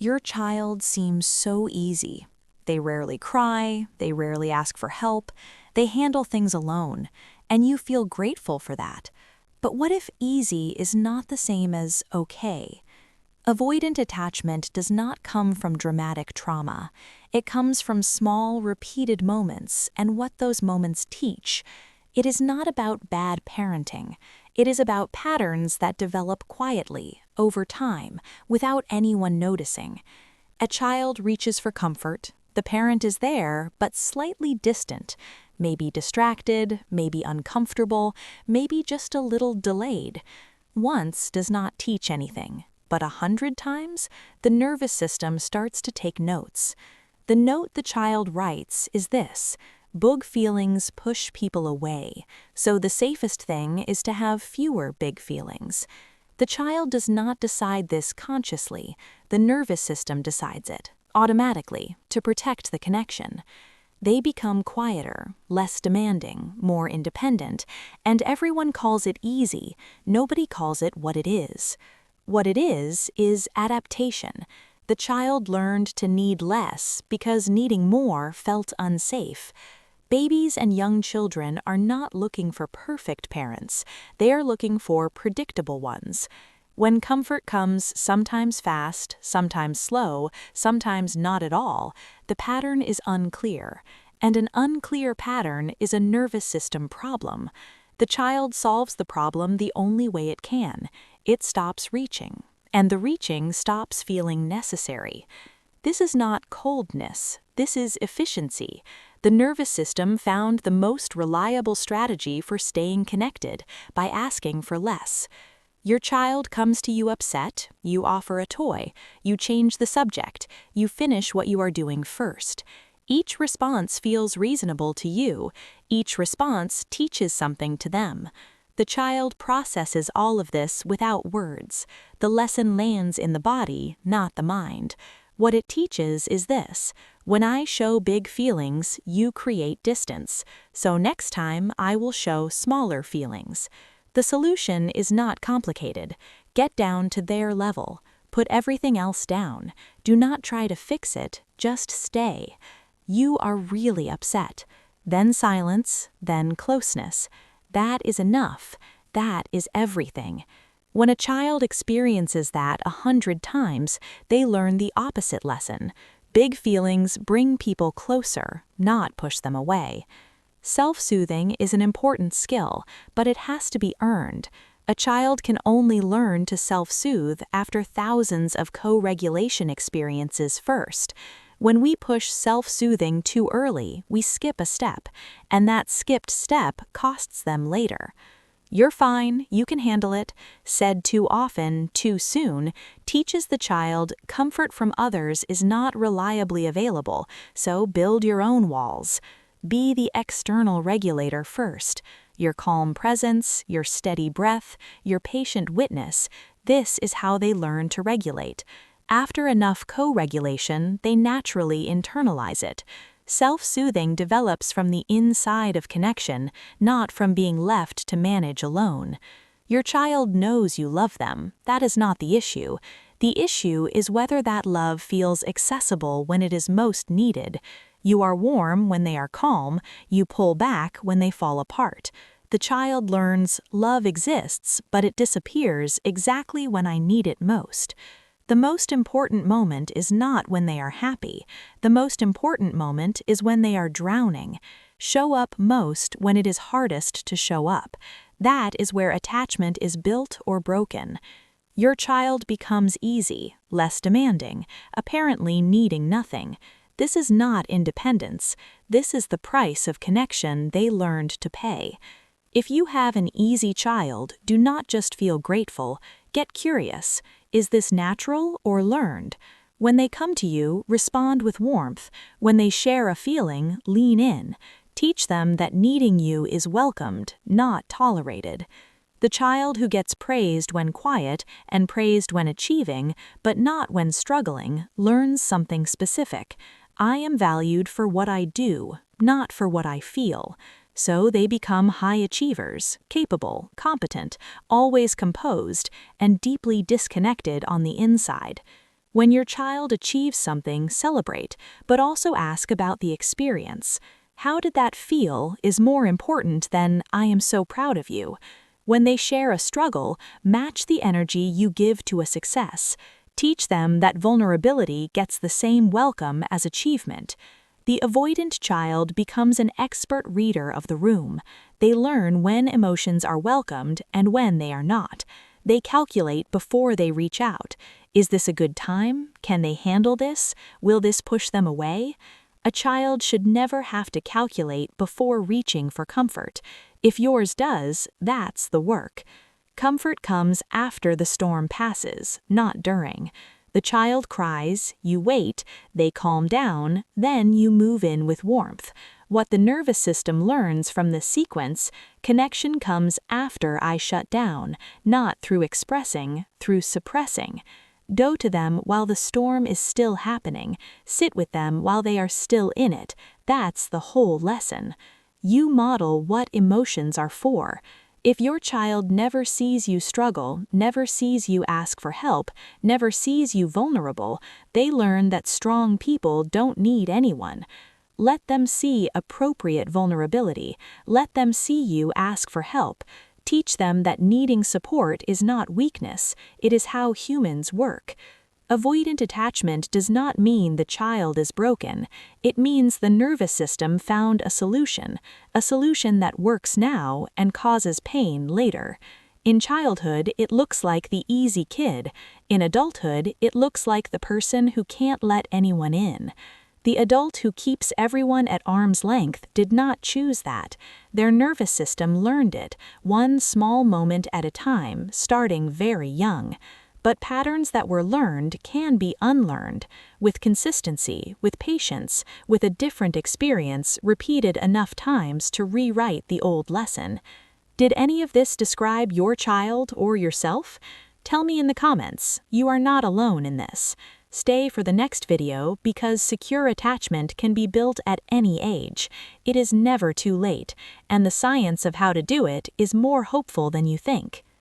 Your child seems so easy. They rarely cry, they rarely ask for help, they handle things alone, and you feel grateful for that. But what if easy is not the same as okay? Avoidant attachment does not come from dramatic trauma. It comes from small, repeated moments and what those moments teach. It is not about bad parenting. It is about patterns that develop quietly, over time, without anyone noticing. A child reaches for comfort. The parent is there, but slightly distant, maybe distracted, maybe uncomfortable, maybe just a little delayed. Once does not teach anything, but 100 times, the nervous system starts to take notes. The note the child writes is this: big feelings push people away, so the safest thing is to have fewer big feelings. The child does not decide this consciously. The nervous system decides it, automatically, to protect the connection. They become quieter, less demanding, more independent, and everyone calls it easy. Nobody calls it what it is. What it is adaptation. The child learned to need less because needing more felt unsafe. Babies and young children are not looking for perfect parents. They are looking for predictable ones. When comfort comes sometimes fast, sometimes slow, sometimes not at all, the pattern is unclear. And an unclear pattern is a nervous system problem. The child solves the problem the only way it can. It stops reaching, and the reaching stops feeling necessary. This is not coldness. This is efficiency. The nervous system found the most reliable strategy for staying connected by asking for less. Your child comes to you upset, you offer a toy, you change the subject, you finish what you are doing first. Each response feels reasonable to you. Each response teaches something to them. The child processes all of this without words. The lesson lands in the body, not the mind. What it teaches is this: when I show big feelings, you create distance. So next time, I will show smaller feelings. The solution is not complicated. Get down to their level. Put everything else down. Do not try to fix it, just stay. You are really upset. Then silence, then closeness. That is enough. That is everything. When a child experiences that 100 times, they learn the opposite lesson. Big feelings bring people closer, not push them away. Self-soothing is an important skill, but it has to be earned. A child can only learn to self-soothe after thousands of co-regulation experiences first. When we push self-soothing too early, we skip a step, and that skipped step costs them later. You're fine, you can handle it, said too often, too soon, teaches the child comfort from others is not reliably available, so build your own walls. Be the external regulator first. Your calm presence, your steady breath, your patient witness, this is how they learn to regulate. After enough co-regulation, they naturally internalize it. Self-soothing develops from the inside of connection, not from being left to manage alone. Your child knows you love them. That is not the issue. The issue is whether that love feels accessible when it is most needed. You are warm when they are calm. You pull back when they fall apart. The child learns love exists, but it disappears exactly when I need it most. The most important moment is not when they are happy. The most important moment is when they are drowning. Show up most when it is hardest to show up. That is where attachment is built or broken. Your child becomes easy, less demanding, apparently needing nothing. This is not independence. This is the price of connection they learned to pay. If you have an easy child, do not just feel grateful. Get curious. Is this natural or learned? When they come to you, respond with warmth. When they share a feeling, lean in. Teach them that needing you is welcomed, not tolerated. The child who gets praised when quiet and praised when achieving, but not when struggling, learns something specific. I am valued for what I do, not for what I feel. So they become high achievers, capable, competent, always composed, and deeply disconnected on the inside. When your child achieves something, celebrate, but also ask about the experience. How did that feel is more important than "I am so proud of you." When they share a struggle, match the energy you give to a success. Teach them that vulnerability gets the same welcome as achievement. The avoidant child becomes an expert reader of the room. They learn when emotions are welcomed and when they are not. They calculate before they reach out. Is this a good time? Can they handle this? Will this push them away? A child should never have to calculate before reaching for comfort. If yours does, that's the work. Comfort comes after the storm passes, not during. The child cries, you wait, they calm down, then you move in with warmth. What the nervous system learns from this sequence, connection comes after I shut down, not through expressing, through suppressing. Go to them while the storm is still happening. Sit with them while they are still in it. That's the whole lesson. You model what emotions are for. If your child never sees you struggle, never sees you ask for help, never sees you vulnerable, they learn that strong people don't need anyone. Let them see appropriate vulnerability. Let them see you ask for help. Teach them that needing support is not weakness, it is how humans work. Avoidant attachment does not mean the child is broken. It means the nervous system found a solution that works now and causes pain later. In childhood, it looks like the easy kid. In adulthood, it looks like the person who can't let anyone in. The adult who keeps everyone at arm's length did not choose that. Their nervous system learned it, one small moment at a time, starting very young. But patterns that were learned can be unlearned, with consistency, with patience, with a different experience repeated enough times to rewrite the old lesson. Did any of this describe your child or yourself? Tell me in the comments. You are not alone in this. Stay for the next video because secure attachment can be built at any age. It is never too late, and the science of how to do it is more hopeful than you think.